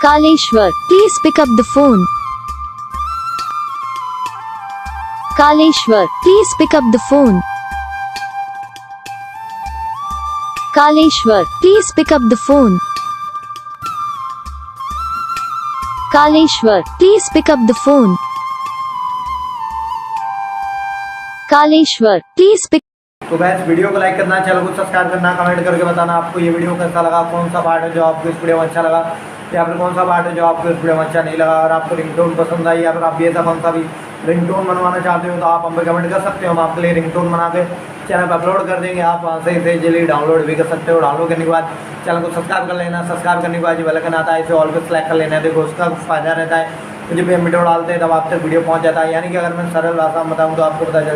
Kamleshwar, please pick up the phone. Kamleshwar, please pick up the phone. Kamleshwar, please pick up the phone. Kamleshwar, please pick up the phone. Kamleshwar, please pick. तो guys video को like करना, channel को subscribe करना, comment करके बताना आपको ये video कैसा लगा, कौन सा पार्ट है जो आपको इस वीडियो में अच्छा लगा या फिर कौन सा पार्ट है जो आपको इस वीडियो में अच्छा नहीं लगा। अगर आपको रिंगटोन पसंद आई या फिर आप ये ऐसा कौन सा भी रिंगटोन बनवाना चाहते हो तो आप हम पे कमेंट कर सकते हो। हम आपके लिए रिंगटोन बना के चैनल पर अपलोड कर देंगे। आप वहाँ से इसे इजीली डाउनलोड भी कर सकते हो। डाउनलोड करने के बाद चैनल को सब्सक्राइब कर लेना। सब्सक्राइब करने के बाद जो बेल आइकन आता है इसे ऑल पे सेलेक्ट कर लेना है। देखो उसका फ़ायदा रहता है, जब भी हम वीडियो डालते हैं तब आप तक वीडियो पहुँच जाता है। यानी कि अगर मैं सरल भाषा में बताऊँ तो आपको पता चल